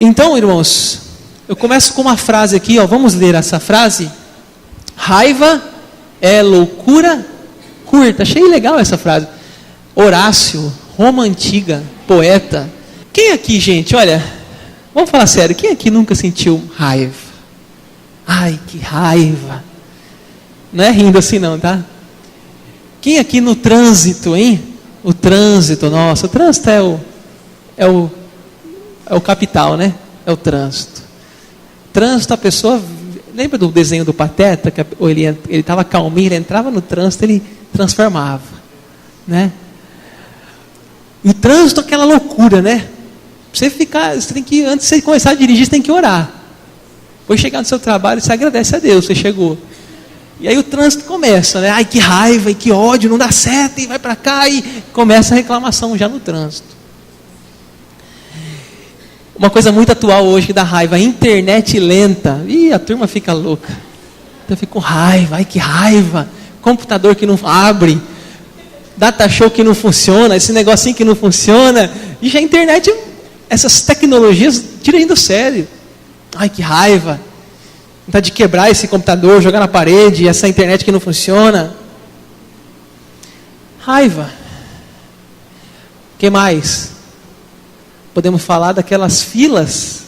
Então, irmãos, eu começo com uma frase aqui, ó, vamos ler essa frase. Raiva é loucura curta. Achei legal essa frase. Horácio, Roma Antiga, poeta. Quem aqui, gente, olha, vamos falar sério, quem aqui nunca sentiu raiva? Ai, que raiva. Não é rindo assim não, tá? Quem aqui no trânsito, hein? O trânsito, nossa, o trânsito é o capital, né? É o trânsito. Trânsito, a pessoa, lembra do desenho do Pateta? Que ele estava calminho, ele entrava no trânsito, ele transformava, né? E o trânsito é aquela loucura, né? Você tem que, antes de você começar a dirigir, você tem que orar. Depois chegar no seu trabalho, você agradece a Deus, você chegou. E aí o trânsito começa, né? Ai, que raiva, e que ódio, não dá certo, e vai para cá, e começa a reclamação já no trânsito. Uma coisa muito atual hoje que dá raiva, a internet lenta. Ih, a turma fica louca. Eu fico com raiva, ai que raiva. Computador que não abre. Data show que não funciona, esse negocinho que não funciona. E já a internet, essas tecnologias, tira ainda do sério. Ai que raiva. Vontade de quebrar esse computador, jogar na parede, essa internet que não funciona. Raiva. O que mais? Podemos falar daquelas filas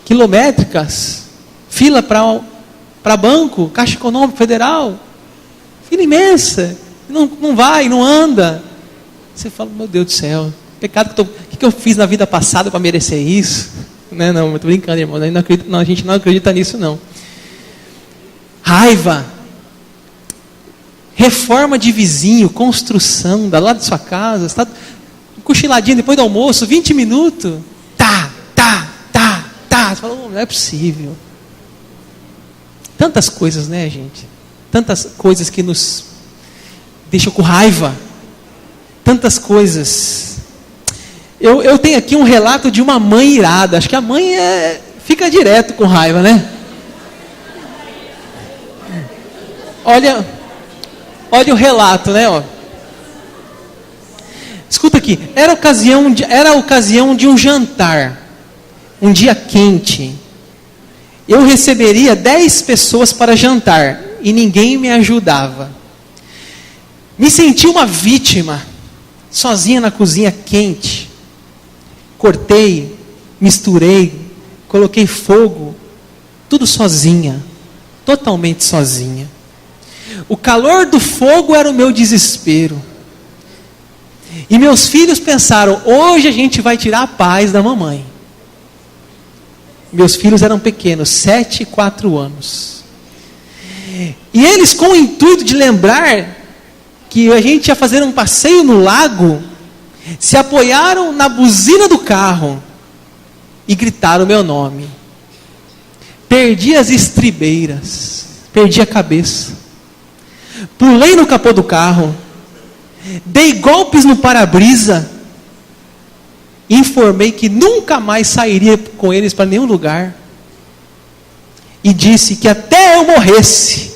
quilométricas. Fila para banco, Caixa Econômica Federal. Fila imensa. Não vai, não anda. Você fala, meu Deus do céu. Pecado que eu fiz na vida passada para merecer isso? Não, eu estou brincando, irmão. A gente não acredita nisso, não. Raiva. Reforma de vizinho, construção, da lado de sua casa. Você está cochiladinho depois do almoço, 20 minutos. Tá. Você fala, não é possível. Tantas coisas, né, gente? Tantas coisas que nos deixam com raiva. Tantas coisas. Eu tenho aqui um relato de uma mãe irada. Acho que a mãe fica direto com raiva, né? Olha o relato, né? Ó. Escuta aqui. Era a ocasião de um jantar. Um dia quente. Eu receberia 10 pessoas para jantar. E ninguém me ajudava. Me senti uma vítima. Sozinha na cozinha quente. Cortei, misturei, coloquei fogo, tudo sozinha, totalmente sozinha. O calor do fogo era o meu desespero. E meus filhos pensaram, hoje a gente vai tirar a paz da mamãe. Meus filhos eram pequenos, 7 e 4 anos. E eles, com o intuito de lembrar que a gente ia fazer um passeio no lago, se apoiaram na buzina do carro e gritaram o meu nome. Perdi as estribeiras, perdi a cabeça. Pulei no capô do carro, dei golpes no para-brisa, informei que nunca mais sairia com eles para nenhum lugar. E disse que até eu morresse,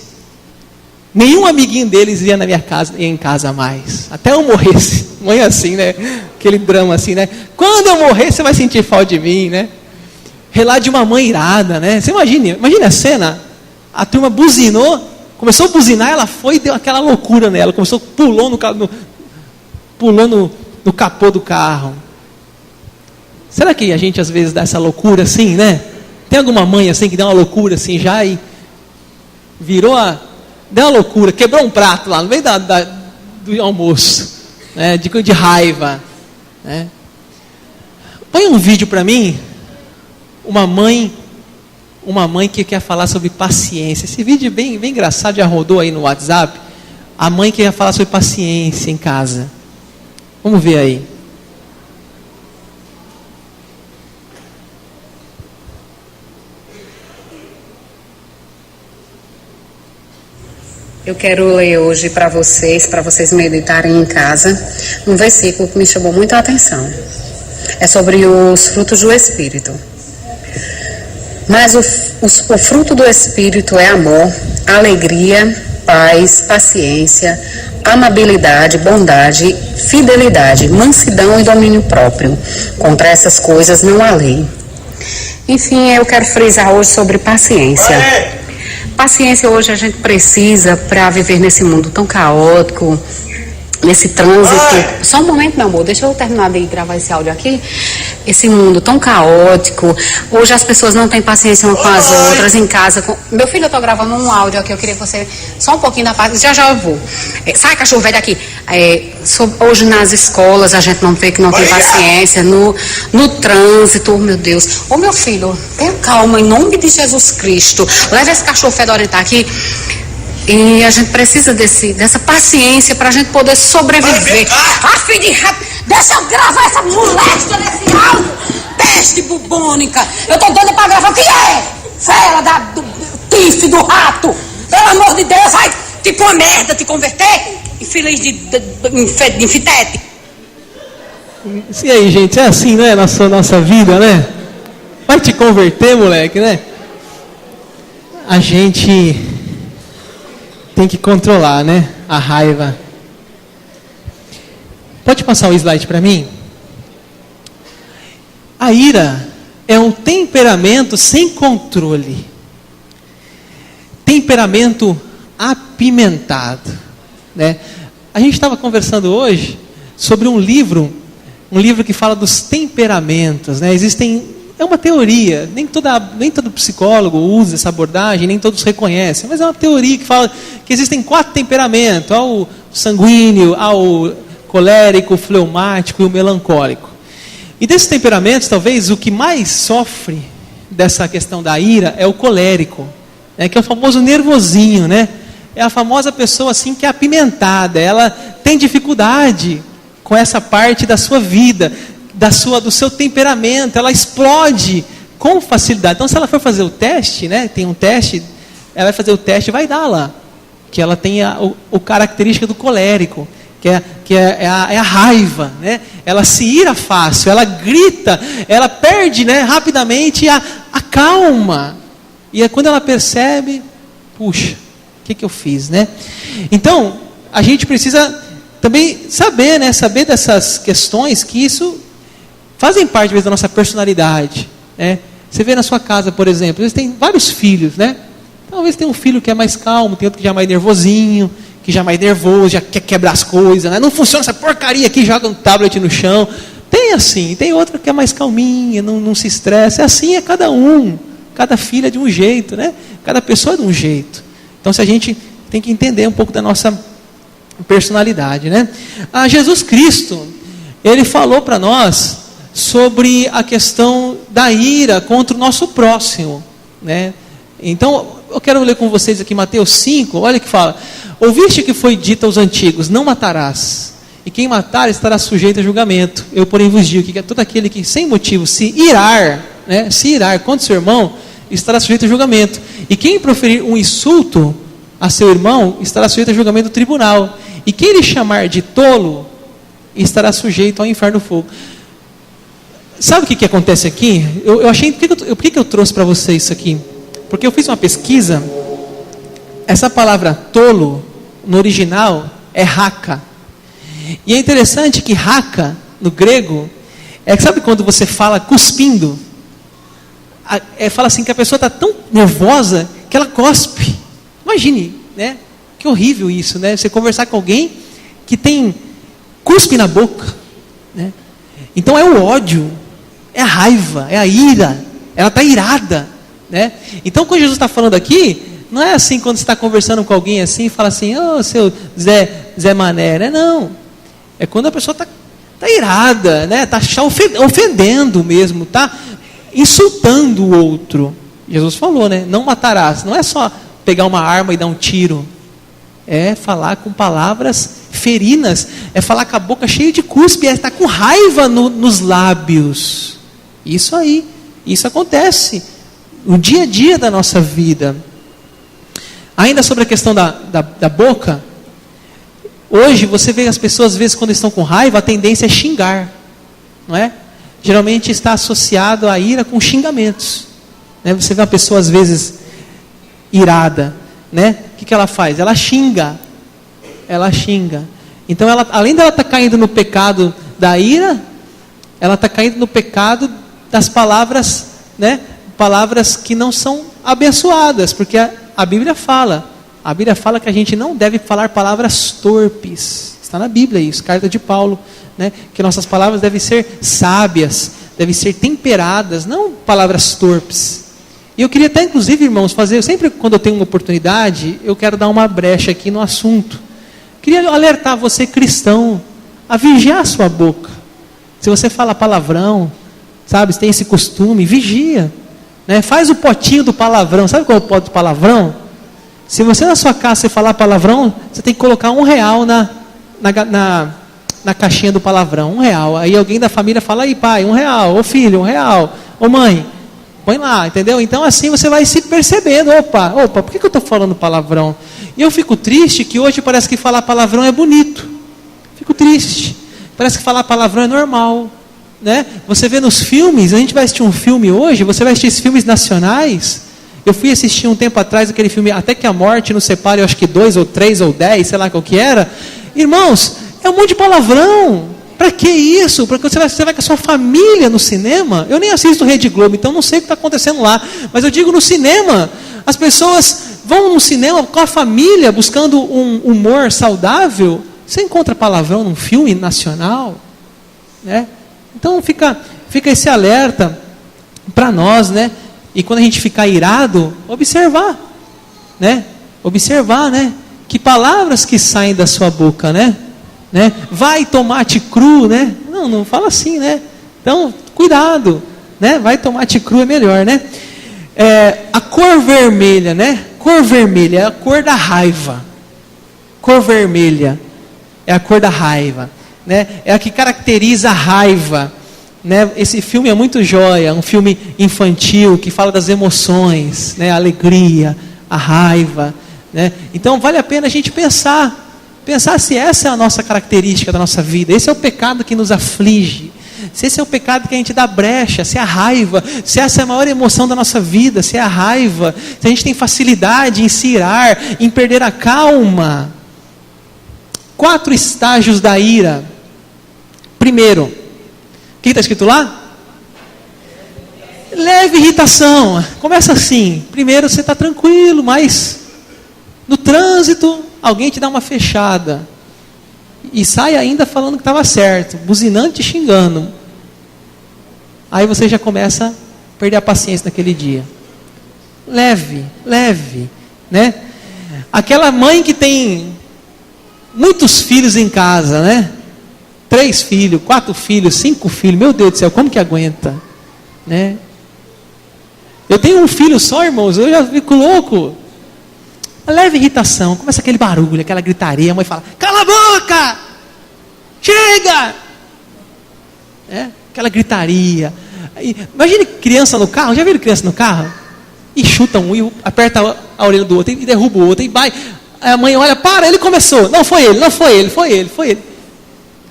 nenhum amiguinho deles ia na minha casa, ia em casa mais. Até eu morresse. Mãe assim, né? Aquele drama assim, né? Quando eu morrer, você vai sentir falta de mim, né? Relato de uma mãe irada, né? Você imagina a cena. A turma buzinou, começou a buzinar, ela foi e deu aquela loucura nela. Pulou no capô do carro. Será que a gente às vezes dá essa loucura assim, né? Tem alguma mãe assim que dá uma loucura assim já e deu uma loucura, quebrou um prato lá no meio do almoço, né, de raiva, né? Põe um vídeo para mim, uma mãe que quer falar sobre paciência. Esse vídeo é bem engraçado, já rodou aí no WhatsApp. A mãe que quer falar sobre paciência em casa. Vamos ver aí. Eu quero ler hoje para vocês meditarem em casa, um versículo que me chamou muito a atenção. É sobre os frutos do Espírito. Mas o fruto do Espírito é amor, alegria, paz, paciência, amabilidade, bondade, fidelidade, mansidão e domínio próprio. Contra essas coisas não há lei. Enfim, eu quero frisar hoje sobre paciência. Paciência hoje a gente precisa para viver nesse mundo tão caótico, nesse trânsito. Só um momento, meu amor, deixa eu terminar de gravar esse áudio aqui. Esse mundo tão caótico. Hoje as pessoas não têm paciência umas com as outras em casa. Meu filho, eu tô gravando um áudio aqui, eu queria que você... Só um pouquinho da parte, já eu vou. Sai, cachorro, vai daqui. Hoje nas escolas a gente não vê que não tem paciência. No trânsito, oh meu Deus. Ô meu filho, tenha calma, em nome de Jesus Cristo. Leva esse cachorro fedorento aqui. E a gente precisa dessa paciência pra gente poder sobreviver. Filho de rato, deixa eu gravar essa moléstia desse áudio. Peste bubônica. Eu tô doida pra gravar. O que é? Fera do tife do rato. Pelo amor de Deus, vai tipo uma merda te converter. Infeliz de infitete. E aí, gente, é assim, né? Nossa vida, né? Vai te converter, moleque, né? A gente tem que controlar, né? A raiva. Pode passar o slide para mim? A ira é um temperamento sem controle. Temperamento apimentado, né? A gente estava conversando hoje sobre um livro que fala dos temperamentos, né? É uma teoria, nem todo psicólogo usa essa abordagem, nem todos reconhecem, mas é uma teoria que fala que existem 4 temperamentos: ao sanguíneo, ao colérico, o fleumático e o melancólico. E desses temperamentos, talvez o que mais sofre dessa questão da ira é o colérico, né? Que é o famoso nervosinho, né? É a famosa pessoa assim que é apimentada, ela tem dificuldade com essa parte da sua vida, do seu temperamento, ela explode com facilidade. Então, se ela for fazer o teste, né, tem um teste, ela vai fazer o teste e vai dar lá, que ela tem a característica do colérico, que é a raiva, né? Ela se ira fácil, ela grita, ela perde, né, rapidamente a calma, e é quando ela percebe, puxa, o que eu fiz, né? Então, a gente precisa também saber, né, saber dessas questões, que isso fazem parte da nossa personalidade, né? Você vê na sua casa, por exemplo, eles têm vários filhos, né? Talvez tem um filho que é mais calmo, tem outro que já é mais nervosinho, que já é mais nervoso, já quer quebrar as coisas, né? Não funciona essa porcaria aqui, joga um tablet no chão. Tem assim, tem outro que é mais calminha, não se estressa. É assim, é cada um, cada filho é de um jeito, né? Cada pessoa é de um jeito. Então, se a gente tem que entender um pouco da nossa personalidade, né? Jesus Cristo, ele falou para nós sobre a questão da ira contra o nosso próximo, né? Então, eu quero ler com vocês aqui Mateus 5, olha que fala: ouviste que foi dito aos antigos, não matarás, e quem matar estará sujeito a julgamento. Eu, porém, vos digo que todo aquele que sem motivo se irar, né, contra seu irmão, estará sujeito a julgamento. E quem proferir um insulto a seu irmão, estará sujeito a julgamento do tribunal. E quem lhe chamar de tolo, estará sujeito ao inferno do fogo. Sabe o que acontece aqui? Eu achei, por que eu trouxe para vocês isso aqui? Porque eu fiz uma pesquisa. Essa palavra tolo, no original, é raka. E é interessante que raka, no grego, sabe quando você fala cuspindo? Fala assim que a pessoa está tão nervosa que ela cospe. Imagine, né? Que horrível isso, né? Você conversar com alguém que tem cuspe na boca, né? Então é o ódio, é a raiva, é a ira, ela está irada, né? Então, quando Jesus está falando aqui, não é assim quando você está conversando com alguém assim, fala assim, seu Zé Mané, né? Não, é quando a pessoa está irada, né? Está ofendendo mesmo, está insultando o outro. Jesus falou, né? Não matarás. Não é só pegar uma arma e dar um tiro. É falar com palavras ferinas. É falar com a boca cheia de cuspe. É estar com raiva nos lábios. Isso aí. Isso acontece no dia a dia da nossa vida. Ainda sobre a questão da boca. Hoje você vê as pessoas, às vezes, quando estão com raiva, a tendência é xingar. Não é? Geralmente está associado a ira com xingamentos, né? Você vê uma pessoa às vezes irada, né? O que ela faz? Ela xinga. Então, além dela estar caindo no pecado da ira, ela está caindo no pecado das palavras, né? palavras que não são abençoadas, porque a Bíblia fala que a gente não deve falar palavras torpes. Está na Bíblia isso, carta de Paulo, né? Que nossas palavras devem ser sábias, devem ser temperadas, não palavras torpes. E eu queria até, inclusive, irmãos, sempre quando eu tenho uma oportunidade, eu quero dar uma brecha aqui no assunto. Queria alertar você, cristão, a vigiar a sua boca. Se você fala palavrão, sabe, se tem esse costume, vigia, né? Faz o potinho do palavrão. Sabe qual é o pote do palavrão? Se você na sua casa você falar palavrão, você tem que colocar R$1 na caixinha do palavrão, R$1. Aí alguém da família fala, aí pai, R$1, ô filho, R$1, ô mãe, põe lá, entendeu? Então assim você vai se percebendo, opa, por que eu estou falando palavrão? E eu fico triste que hoje parece que falar palavrão é bonito. Fico triste. Parece que falar palavrão é normal, né? Você vê nos filmes, a gente vai assistir um filme hoje, você vai assistir esses filmes nacionais. Eu fui assistir um tempo atrás aquele filme Até que a Morte Nos Separe, eu acho que 2 ou 3 ou 10, sei lá qual que era. Irmãos, é um monte de palavrão. Para que isso? Porque você vai com a sua família no cinema. Eu nem assisto Rede Globo, então não sei o que está acontecendo lá. Mas eu digo no cinema, as pessoas vão no cinema com a família buscando um humor saudável. Você encontra palavrão num filme nacional, né? Então fica esse alerta para nós, né? E quando a gente ficar irado, observar, né? Observar, né? Que palavras que saem da sua boca, né? Vai tomate cru, né? Não fala assim, né? Então, cuidado, né? Vai tomate cru é melhor, né? A cor vermelha, né? Cor vermelha é a cor da raiva. Cor vermelha é a cor da raiva, né? É a que caracteriza a raiva. Né? Esse filme é muito joia, um filme infantil que fala das emoções, né? A alegria, a raiva, né? Então vale a pena a gente pensar se essa é a nossa característica da nossa vida, esse é o pecado que nos aflige, se esse é o pecado que a gente dá brecha, se é a raiva, se essa é a maior emoção da nossa vida, se é a raiva, se a gente tem facilidade em se irar, em perder a calma. 4 estágios da ira. Primeiro, o que está escrito lá? Leve irritação. Começa assim. Primeiro você está tranquilo, mas no trânsito alguém te dá uma fechada. E sai ainda falando que estava certo. Buzinando e te xingando. Aí você já começa a perder a paciência naquele dia. Leve. Né? Aquela mãe que tem muitos filhos em casa, né? 3 filhos, 4 filhos, 5 filhos, meu Deus do céu, como que aguenta? Né? Eu tenho um filho só, irmãos, eu já fico louco. Uma leve irritação, começa aquele barulho, aquela gritaria, a mãe fala, cala a boca! Chega! Aquela gritaria. Imagine criança no carro, já viram criança no carro? E chuta um, e aperta a orelha do outro, e derruba o outro, e vai. Aí a mãe olha, para, ele começou. Não, foi ele.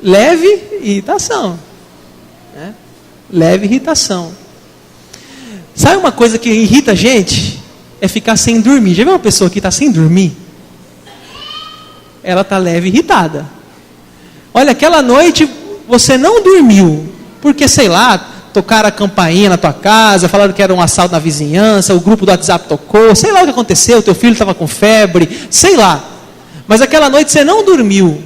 Leve irritação. Né? Leve irritação. Sabe uma coisa que irrita a gente? É ficar sem dormir. Já viu uma pessoa que está sem dormir? Ela está leve irritada. Olha, aquela noite você não dormiu. Porque, sei lá, tocaram a campainha na tua casa, falaram que era um assalto na vizinhança, o grupo do WhatsApp tocou, sei lá o que aconteceu, teu filho estava com febre, sei lá. Mas aquela noite você não dormiu.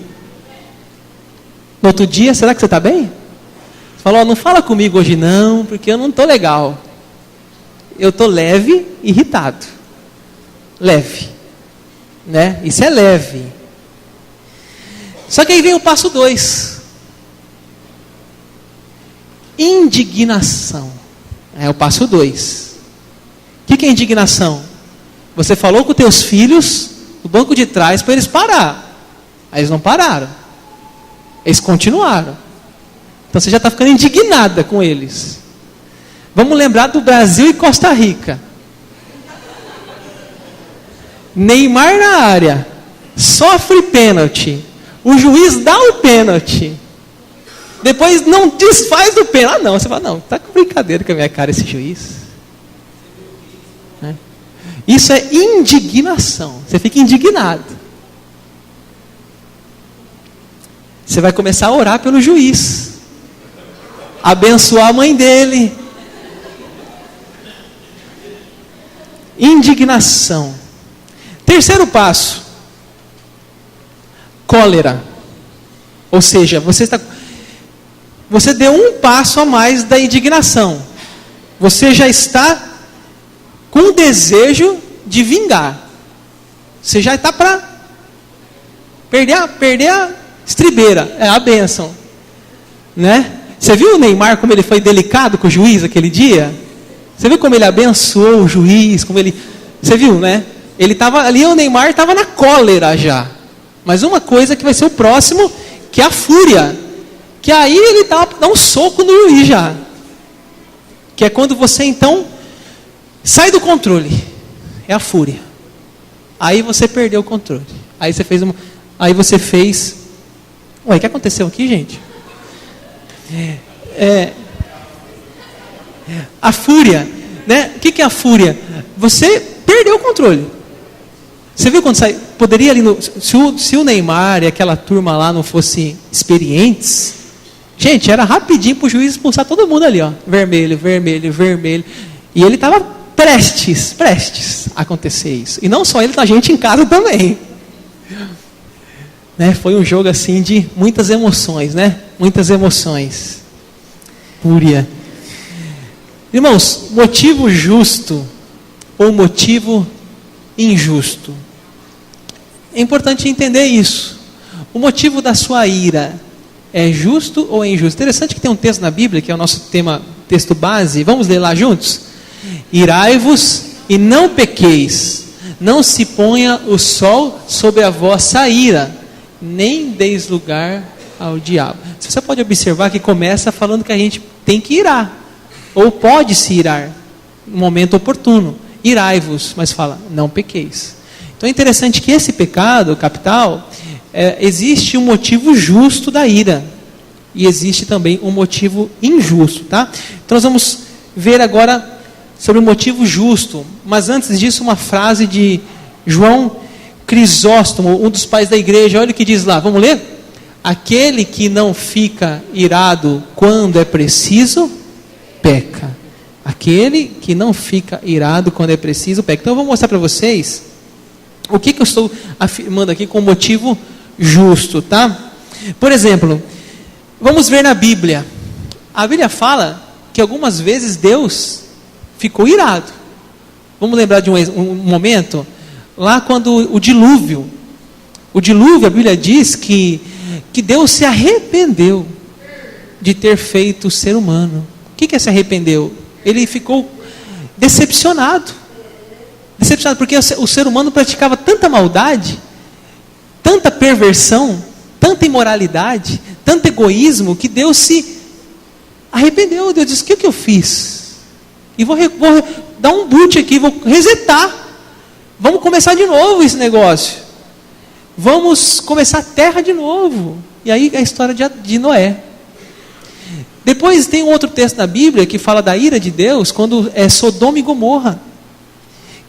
No outro dia, será que você está bem? Você falou, não fala comigo hoje não, porque eu não estou legal. Eu estou leve, irritado. Leve. Né? Isso é leve. Só que aí vem o passo 2. Indignação. É o passo 2. O que é indignação? Você falou com os teus filhos no banco de trás para eles parar. Aí eles não pararam. Eles continuaram. Então você já está ficando indignada com eles. Vamos lembrar do Brasil e Costa Rica. Neymar na área. Sofre pênalti. O juiz dá o pênalti. Depois não desfaz do pênalti. Ah não, você fala, não, está com brincadeira com a minha cara esse juiz. Isso é indignação. Você fica indignado. Você vai começar a orar pelo juiz. Abençoar a mãe dele. indignação. Terceiro passo, cólera. Ou seja, você deu um passo a mais da indignação. Você já está com o desejo de vingar. Você já está para perder a estribeira, é a bênção, né? Você viu o Neymar como ele foi delicado com o juiz aquele dia? Você viu como ele abençoou o juiz? Você viu, né? Ele estava ali, o Neymar estava na cólera já. Mas uma coisa que vai ser o próximo, que é a fúria. Que aí ele dá um soco no juiz já. Que é quando você então sai do controle. É a fúria. Aí você perdeu o controle. Aí você fez. Ué, o que aconteceu aqui, gente? A fúria, né? O que é a fúria? Você perdeu o controle. Você viu quando sai? Poderia ali se o Neymar e aquela turma lá não fossem experientes, gente, era rapidinho para o juiz expulsar todo mundo ali, ó. Vermelho, vermelho, vermelho. E ele estava prestes a acontecer isso. E não só ele, a gente em casa também. Né? Foi um jogo assim de muitas emoções, né? Muitas emoções. Fúria. Irmãos, motivo justo ou motivo injusto. É importante entender isso. O motivo da sua ira é justo ou é injusto? Interessante que tem um texto na Bíblia, que é o nosso texto base. Vamos ler lá juntos? Irai-vos e não pequeis. Não se ponha o sol sobre a vossa ira, nem deis lugar ao diabo. Você pode observar que começa falando que a gente tem que irar, ou pode se irar no momento oportuno. Irai-vos, mas fala, não pequeis. Então é interessante que esse pecado capital, existe um motivo justo da ira, e existe também um motivo injusto, tá? Então nós vamos ver agora sobre o motivo justo, mas antes disso uma frase de João Crisóstomo, um dos pais da igreja. Olha o que diz lá, vamos ler? Aquele que não fica irado quando é preciso, peca. Aquele que não fica irado quando é preciso, peca. Então eu vou mostrar para vocês o que eu estou afirmando aqui com motivo justo, tá? Por exemplo, vamos ver na Bíblia. A Bíblia fala que algumas vezes Deus ficou irado. Vamos lembrar de um momento? Lá quando o dilúvio, a Bíblia diz que Deus se arrependeu de ter feito o ser humano. O que é se arrependeu? Ele ficou decepcionado, porque o ser humano praticava tanta maldade, tanta perversão, tanta imoralidade, tanto egoísmo, que Deus se arrependeu. Deus disse, o que eu fiz? E vou dar um boot aqui, vou resetar. Vamos começar de novo esse negócio. Vamos começar a terra de novo. E aí a história de Noé. Depois tem um outro texto na Bíblia que fala da ira de Deus, quando é Sodoma e Gomorra.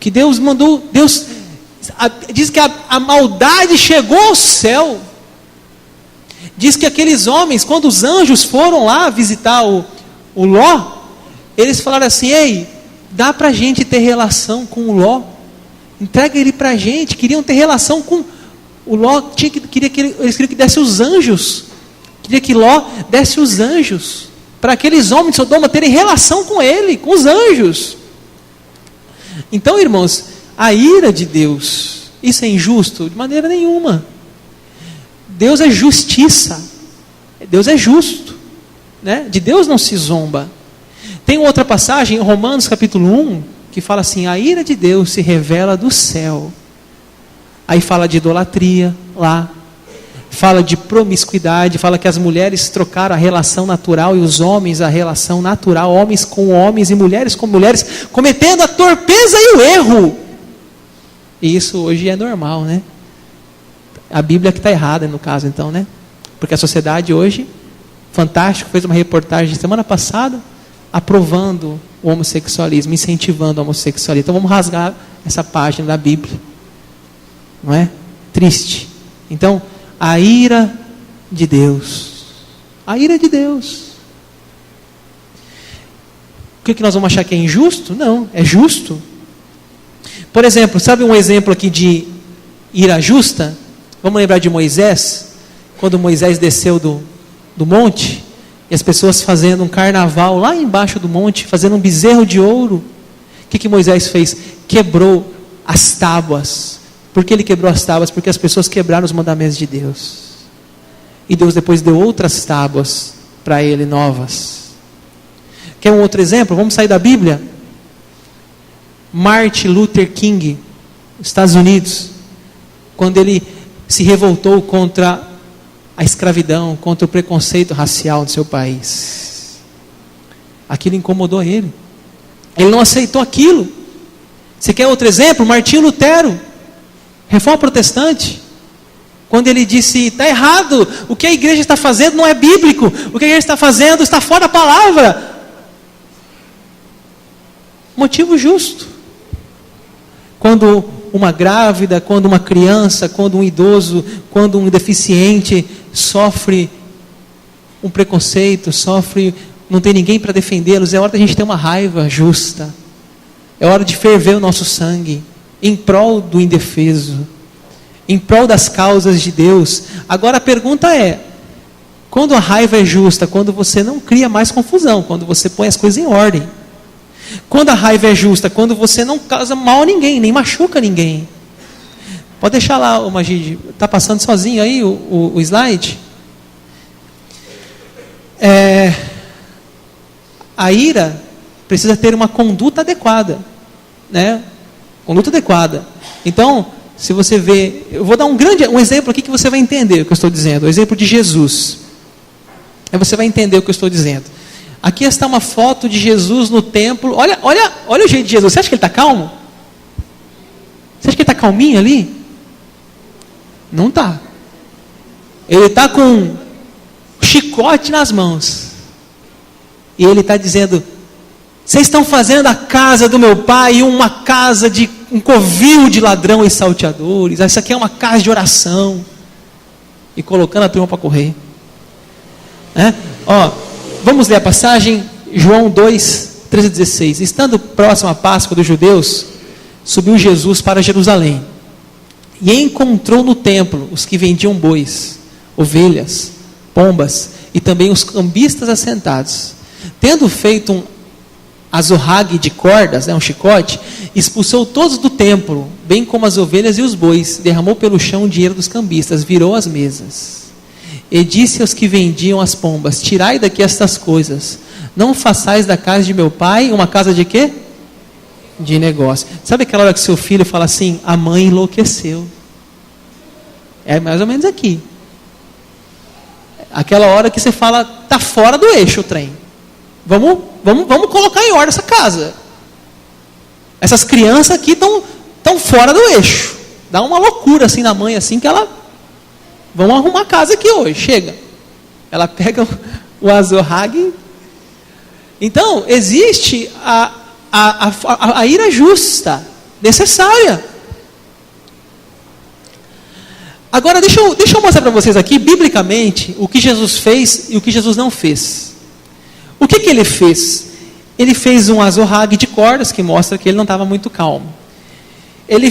Que Deus mandou, diz que a maldade chegou ao céu. Diz que aqueles homens, quando os anjos foram lá visitar o Ló, eles falaram assim, ei, dá pra gente ter relação com o Ló. Entrega ele pra gente. Queriam ter relação com o Ló. Eles queriam que desse os anjos. Queria que Ló desse os anjos para aqueles homens de Sodoma terem relação com ele, com os anjos. Então, irmãos, a ira de Deus, isso é injusto? De maneira nenhuma. Deus é justiça. Deus é justo, né? De Deus não se zomba. Tem outra passagem em Romanos capítulo 1, que fala assim, a ira de Deus se revela do céu. Aí fala de idolatria lá. Fala de promiscuidade, fala que as mulheres trocaram a relação natural e os homens a relação natural, homens com homens e mulheres com mulheres, cometendo a torpeza e o erro. E isso hoje é normal, né? A Bíblia que está errada no caso então, né? Porque a sociedade hoje, Fantástico fez uma reportagem semana passada, aprovando o homossexualismo, incentivando o homossexualismo. Então vamos rasgar essa página da Bíblia. Não é? Triste. Então, a ira de Deus. A ira de Deus. O que nós vamos achar que é injusto? Não, é justo. Por exemplo, sabe um exemplo aqui de ira justa? Vamos lembrar de Moisés, quando Moisés desceu do monte, e as pessoas fazendo um carnaval lá embaixo do monte, fazendo um bezerro de ouro. O que Moisés fez? Quebrou as tábuas. Por que ele quebrou as tábuas? Porque as pessoas quebraram os mandamentos de Deus. E Deus depois deu outras tábuas para ele, novas. Quer um outro exemplo? Vamos sair da Bíblia? Martin Luther King, Estados Unidos, quando ele se revoltou contra a escravidão, contra o preconceito racial do seu país. Aquilo incomodou ele. Ele não aceitou aquilo. Você quer outro exemplo? Martinho Lutero, Reforma Protestante, quando ele disse, está errado, o que a igreja está fazendo não é bíblico, o que a igreja está fazendo está fora da palavra. Motivo justo. Quando uma grávida, quando uma criança, quando um idoso, quando um deficiente sofre um preconceito, não tem ninguém para defendê-los, é hora da gente ter uma raiva justa. É hora de ferver o nosso sangue em prol do indefeso, em prol das causas de Deus. Agora a pergunta é, quando a raiva é justa, quando você não cria mais confusão, quando você põe as coisas em ordem. Quando a raiva é justa, quando você não causa mal a ninguém, nem machuca ninguém. Pode deixar lá, o Magide, está passando sozinho aí o slide? A ira precisa ter uma conduta adequada, né? Conduta adequada. Então, se você vê, eu vou dar um exemplo aqui que você vai entender o que eu estou dizendo, o exemplo de Jesus. Aí você vai entender o que eu estou dizendo. Aqui está uma foto de Jesus no templo. Olha o jeito de Jesus. Você acha que ele está calmo? Você acha que ele está calminho ali? Não está. Ele está com um chicote nas mãos. E ele está dizendo, vocês estão fazendo a casa do meu pai uma casa de um covil de ladrão e salteadores. Essa aqui é uma casa de oração. E colocando a turma para correr. Vamos ler a passagem, João 2, 13 e 16. Estando próximo à Páscoa dos judeus, subiu Jesus para Jerusalém. E encontrou no templo os que vendiam bois, ovelhas, pombas, e também os cambistas assentados. Tendo feito um azorrague de cordas, um chicote, expulsou todos do templo, bem como as ovelhas e os bois, derramou pelo chão o dinheiro dos cambistas, virou as mesas. E disse aos que vendiam as pombas, tirai daqui estas coisas, não façais da casa de meu pai uma casa de quê? De negócio. Sabe aquela hora que seu filho fala assim, a mãe enlouqueceu? É mais ou menos aqui. Aquela hora que você fala, está fora do eixo o trem. Vamos colocar em ordem essa casa. Essas crianças aqui estão fora do eixo. Dá uma loucura assim na mãe, assim que ela... Vamos arrumar a casa aqui hoje, chega. Ela pega o azorrague. Então, existe a ira justa, necessária. Agora, deixa eu mostrar para vocês aqui, biblicamente, o que Jesus fez e o que Jesus não fez. O que ele fez? Ele fez um azorrague de cordas, que mostra que ele não estava muito calmo. Ele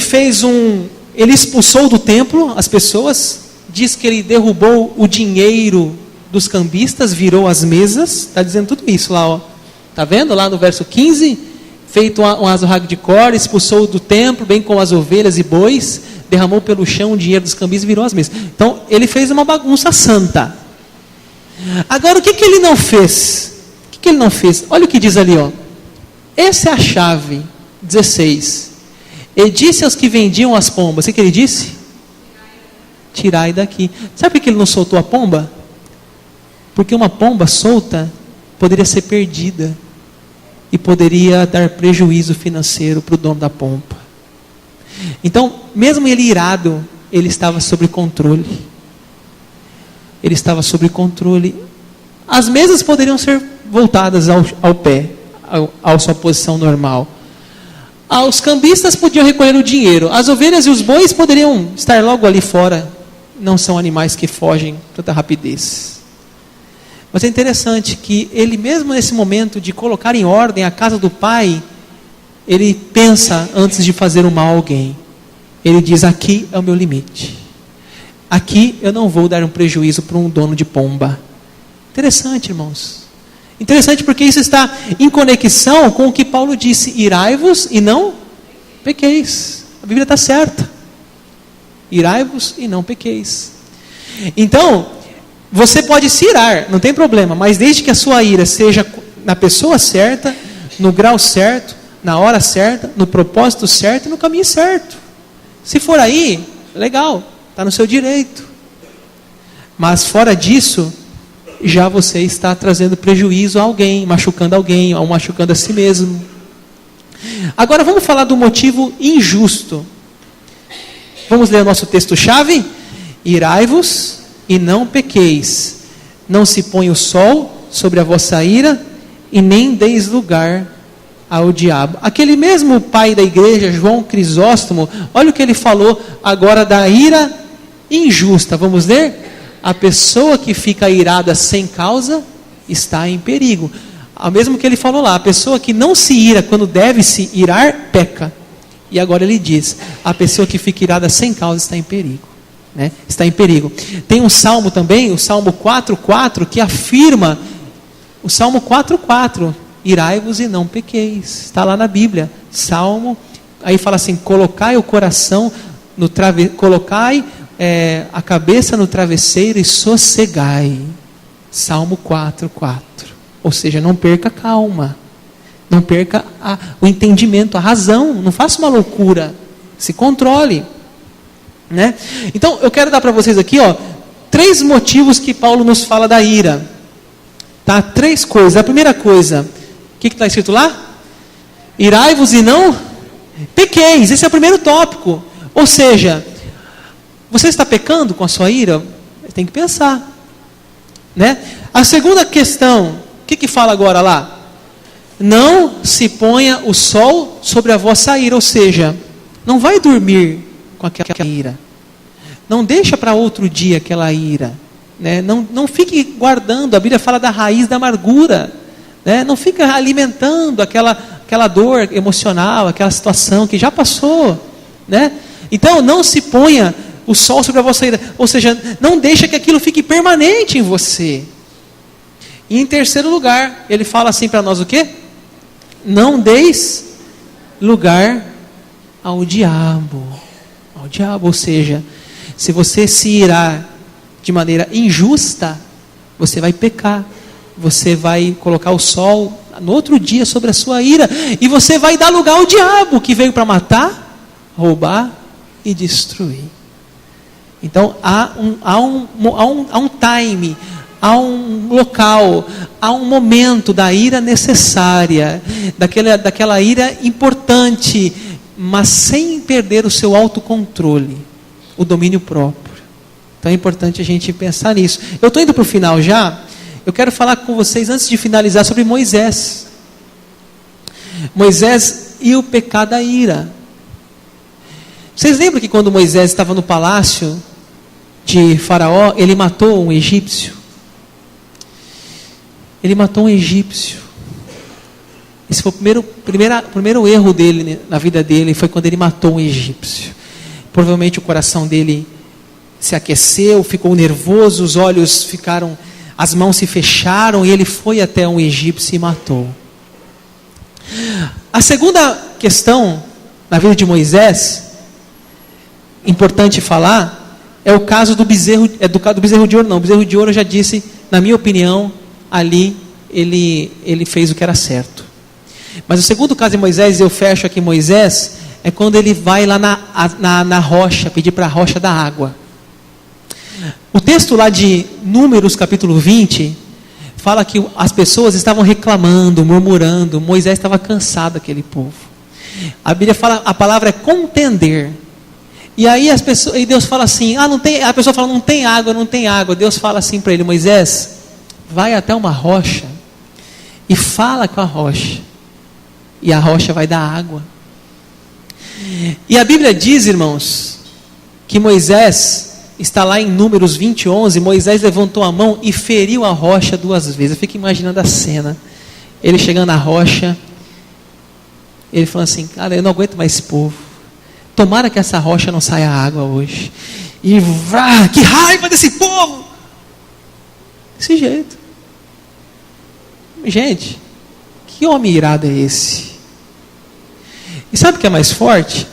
expulsou do templo as pessoas. Diz que ele derrubou o dinheiro dos cambistas, virou as mesas. Está dizendo tudo isso lá, está vendo? Lá no verso 15, feito um azorrague de corda, expulsou do templo, bem como as ovelhas e bois, derramou pelo chão o dinheiro dos cambistas e virou as mesas. Então, ele fez uma bagunça santa. Agora, o que ele não fez? O que ele não fez? Olha o que diz ali, essa é a chave, 16. Ele disse aos que vendiam as pombas, o que ele disse? Tirai daqui. Sabe por que ele não soltou a pomba? Porque uma pomba solta poderia ser perdida e poderia dar prejuízo financeiro para o dono da pomba. Então, mesmo ele irado, ele estava sob controle. Ele estava sob controle. As mesas poderiam ser voltadas ao pé, à sua posição normal. Os cambistas podiam recolher o dinheiro. As ovelhas e os bois poderiam estar logo ali fora. Não são animais que fogem com tanta rapidez. Mas é interessante que ele mesmo nesse momento de colocar em ordem a casa do pai, ele pensa antes de fazer o mal a alguém. Ele diz: aqui é o meu limite. Aqui eu não vou dar um prejuízo para um dono de pomba. Interessante, irmãos. Interessante porque isso está em conexão com o que Paulo disse: irai-vos e não pequeis. A Bíblia está certa. Irai-vos e não pequeis. Então, você pode se irar, não tem problema, mas desde que a sua ira seja na pessoa certa, no grau certo, na hora certa, no propósito certo e no caminho certo. Se for aí, legal, está no seu direito. Mas fora disso, já você está trazendo prejuízo a alguém, machucando alguém, ou machucando a si mesmo. Agora vamos falar do motivo injusto. Vamos ler o nosso texto-chave? Irai-vos e não pequeis. Não se põe o sol sobre a vossa ira e nem deis lugar ao diabo. Aquele mesmo pai da igreja, João Crisóstomo, olha o que ele falou agora da ira injusta. Vamos ler? A pessoa que fica irada sem causa está em perigo. O mesmo que ele falou lá, a pessoa que não se ira quando deve se irar, peca. E agora ele diz, a pessoa que fica irada sem causa está em perigo. Né? Está em perigo. Tem um salmo também, o Salmo 4:4, que afirma, o Salmo 4:4, irai-vos e não pequeis. Está lá na Bíblia. Salmo, aí fala assim, colocai o coração no colocai a cabeça no travesseiro e sossegai. Salmo 4:4. Ou seja, não perca a calma. Não perca o entendimento, a razão. Não faça uma loucura. Se controle. Né? Então, eu quero dar para vocês aqui, 3 motivos que Paulo nos fala da ira. Tá? 3 coisas. A primeira coisa, o que está escrito lá? Irai-vos e não pequeis. Esse é o primeiro tópico. Ou seja, você está pecando com a sua ira? Tem que pensar. Né? A segunda questão, o que fala agora lá? Não se ponha o sol sobre a vossa ira, ou seja, não vai dormir com aquela ira. Não deixa para outro dia aquela ira. Né? Não fique guardando, a Bíblia fala da raiz da amargura. Né? Não fica alimentando aquela dor emocional, aquela situação que já passou. Né? Então, não se ponha o sol sobre a vossa ira. Ou seja, não deixa que aquilo fique permanente em você. E em terceiro lugar, ele fala assim para nós o quê? Não deis lugar ao diabo. Ao diabo, ou seja, se você se irar de maneira injusta, você vai pecar. Você vai colocar o sol no outro dia sobre a sua ira. E você vai dar lugar ao diabo, que veio para matar, roubar e destruir. Então, há um time, há um local, há um momento da ira necessária, daquela ira importante, mas sem perder o seu autocontrole, o domínio próprio. Então é importante a gente pensar nisso. Eu estou indo para o final já. Eu quero falar com vocês, antes de finalizar, sobre Moisés. Moisés e o pecado da ira. Vocês lembram que quando Moisés estava no palácio de Faraó, ele matou um egípcio? Ele matou um egípcio. Esse foi o primeiro erro dele, na vida dele, foi quando ele matou um egípcio. Provavelmente o coração dele se aqueceu, ficou nervoso, os olhos ficaram, as mãos se fecharam, e ele foi até um egípcio e matou. A segunda questão na vida de Moisés, importante falar, é o caso do bezerro, do bezerro de ouro. Não, o bezerro de ouro, eu já disse, na minha opinião, ali ele fez o que era certo. Mas o segundo caso de Moisés, eu fecho aqui Moisés, é quando ele vai lá na rocha, pedir para a rocha da água. O texto lá de Números capítulo 20, fala que as pessoas estavam reclamando, murmurando, Moisés estava cansado daquele povo. A Bíblia fala, a palavra é contender. E aí e Deus fala assim, a pessoa fala, não tem água. Deus fala assim para ele, Moisés, vai até uma rocha e fala com a rocha. E a rocha vai dar água. E a Bíblia diz, irmãos, que Moisés, está lá em Números 20:11, Moisés levantou a mão e feriu a rocha 2 vezes. Eu fico imaginando a cena. Ele chegando na rocha, Ele falou assim: cara, eu não aguento mais esse povo. Tomara que essa rocha não saia água hoje. E que raiva desse povo! Desse jeito. Gente, que homem irado é esse? E sabe o que é mais forte?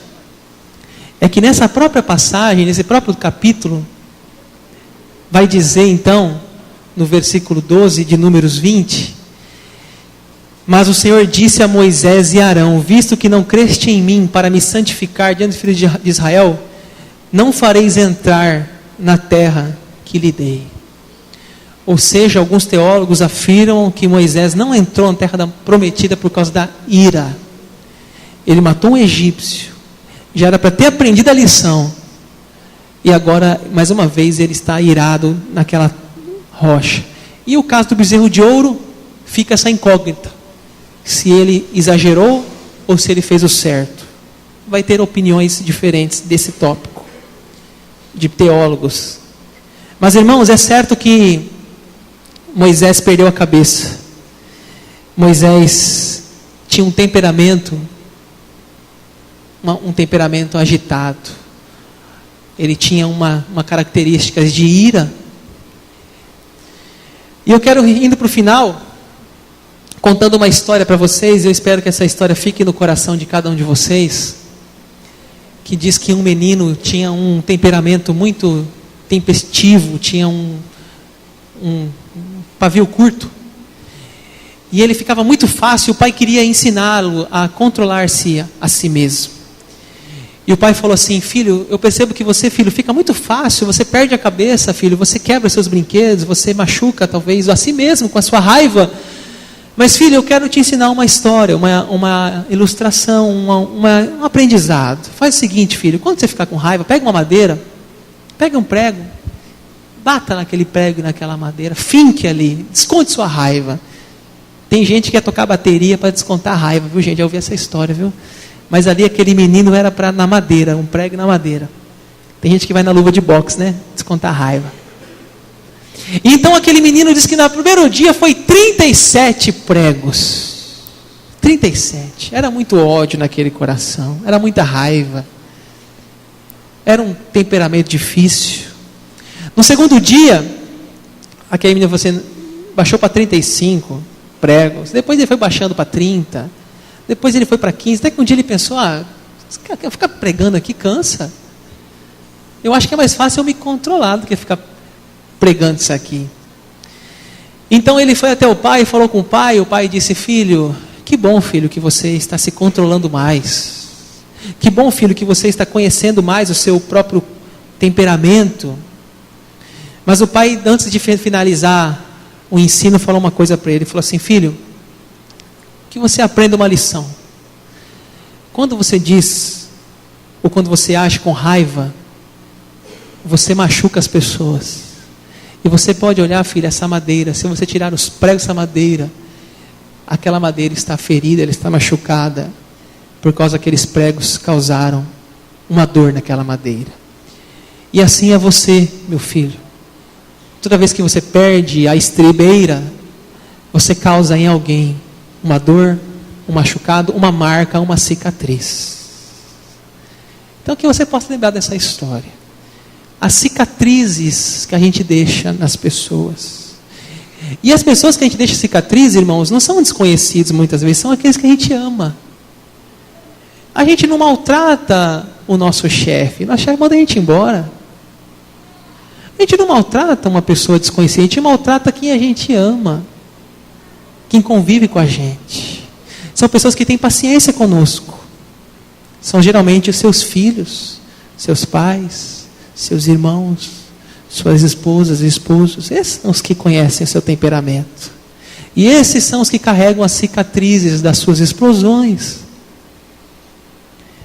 É que nessa própria passagem, nesse próprio capítulo, vai dizer então, no versículo 12 de Números 20: mas o Senhor disse a Moisés e Arão: visto que não creste em mim para me santificar diante dos filhos de Israel, não fareis entrar na terra que lhe dei. Ou seja, alguns teólogos afirmam que Moisés não entrou na terra prometida por causa da ira. Ele matou um egípcio, já era para ter aprendido a lição, e agora, mais uma vez, ele está irado naquela rocha. E o caso do bezerro de ouro, fica essa incógnita, se ele exagerou ou se ele fez o certo. Vai ter opiniões diferentes desse tópico, de teólogos. Mas, irmãos, é certo que Moisés perdeu a cabeça. Moisés tinha um temperamento agitado. Ele tinha uma característica de ira. E eu quero, indo para o final, contando uma história para vocês. Eu espero que essa história fique no coração de cada um de vocês. Que diz que um menino tinha um temperamento muito tempestivo, tinha um pavio curto. E ele ficava muito fácil, o pai queria ensiná-lo a controlar-se a si mesmo. E o pai falou assim: filho, eu percebo que você, filho, fica muito fácil, você perde a cabeça, filho, você quebra seus brinquedos, você machuca talvez a si mesmo com a sua raiva. Mas, filho, eu quero te ensinar uma história, uma ilustração, um aprendizado. Faz o seguinte, filho, quando você ficar com raiva, pega uma madeira, pega um prego, bata naquele prego e naquela madeira, finque ali, desconte sua raiva. Tem gente que quer tocar bateria para descontar a raiva, viu, gente? Já ouvi essa história, viu? Mas ali aquele menino era na madeira, um prego na madeira. Tem gente que vai na luva de boxe, né? Descontar a raiva. E então aquele menino disse que no primeiro dia foi 37 pregos. 37. Era muito ódio naquele coração, era muita raiva. Era um temperamento difícil. No segundo dia, aquele menino baixou para 35 pregos. Depois ele foi baixando para 30. Depois ele foi para 15. Até que um dia ele pensou: ficar pregando aqui cansa. Eu acho que é mais fácil eu me controlar do que ficar pregando isso aqui. Então ele foi até o pai e falou com o pai. O pai disse: filho, que bom, filho, que você está se controlando mais. Que bom, filho, que você está conhecendo mais o seu próprio temperamento. Mas o pai, antes de finalizar o ensino, falou uma coisa para ele. Ele falou assim: filho, que você aprenda uma lição. Quando você diz, ou quando você age com raiva, você machuca as pessoas. E você pode olhar, filho, essa madeira, se você tirar os pregos dessa madeira, aquela madeira está ferida, ela está machucada, por causa que aqueles pregos causaram uma dor naquela madeira. E assim é você, meu filho. Toda vez que você perde a estribeira, você causa em alguém uma dor, um machucado, uma marca, uma cicatriz. Então que você possa lembrar dessa história. As cicatrizes que a gente deixa nas pessoas. E as pessoas que a gente deixa cicatriz, irmãos, não são desconhecidos muitas vezes, são aqueles que a gente ama. A gente não maltrata o nosso chefe, nosso chefe manda a gente embora. A gente não maltrata uma pessoa desconhecida, a gente maltrata quem a gente ama, quem convive com a gente. São pessoas que têm paciência conosco. São geralmente os seus filhos, seus pais, seus irmãos, suas esposas e esposos. Esses são os que conhecem o seu temperamento. E esses são os que carregam as cicatrizes das suas explosões.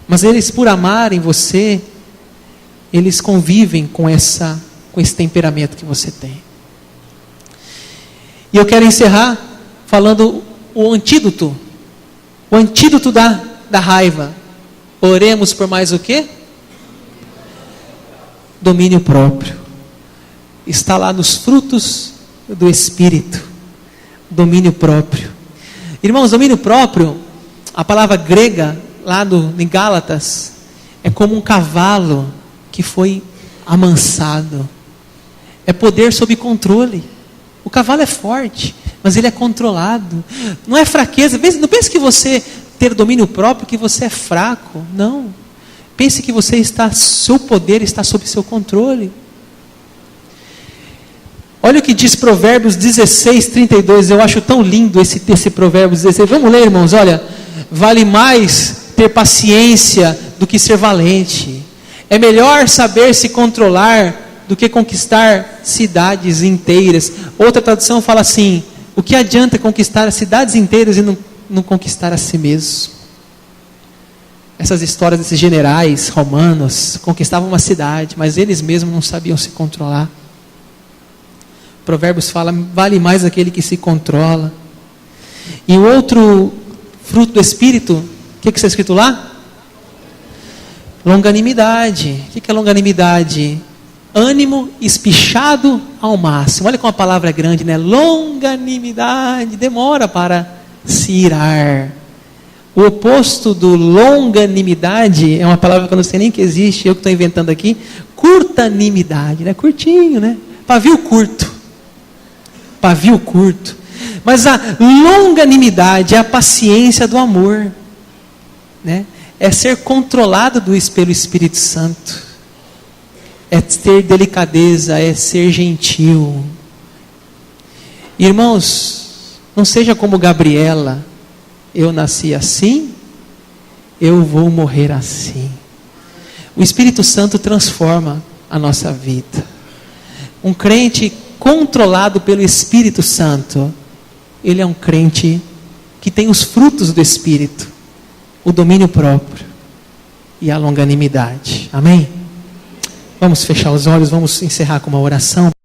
Mas eles, por amarem você, eles convivem com esse temperamento que você tem. E eu quero encerrar falando o antídoto da raiva. Oremos por mais o quê? Domínio próprio. Está lá nos frutos do Espírito. Domínio próprio. Irmãos, domínio próprio A palavra grega, lá em Gálatas, é como um cavalo que foi amansado. É poder sob controle. O cavalo é forte, mas ele é controlado. Não é fraqueza. Não pense que você ter domínio próprio, que você é fraco. Não. Pense que seu poder está sob seu controle. Olha o que diz Provérbios 16, 32. Eu acho tão lindo esse Provérbios 16. Vamos ler, irmãos. Olha, vale mais ter paciência do que ser valente. É melhor saber se controlar do que conquistar cidades inteiras. Outra tradução fala assim: o que adianta conquistar cidades inteiras e não conquistar a si mesmo? Essas histórias desses generais romanos conquistavam uma cidade, mas eles mesmos não sabiam se controlar. Provérbios fala: vale mais aquele que se controla. E o outro fruto do Espírito, o que está escrito lá? Longanimidade. O que é longanimidade? Ânimo espichado ao máximo. Olha como a palavra é grande, né? Longanimidade. Demora para se irar. O oposto do longanimidade é uma palavra que eu não sei nem que existe, eu que estou inventando aqui. Curtanimidade, né? Curtinho, né? Pavio curto. Pavio curto. Mas a longanimidade é a paciência do amor, né? É ser controlado pelo Espírito Santo. É ter delicadeza, é ser gentil. Irmãos, não seja como Gabriela. Eu nasci assim, eu vou morrer assim. O Espírito Santo transforma a nossa vida. Um crente controlado pelo Espírito Santo, ele é um crente que tem os frutos do Espírito, o domínio próprio e a longanimidade. Amém? Vamos fechar os olhos, vamos encerrar com uma oração.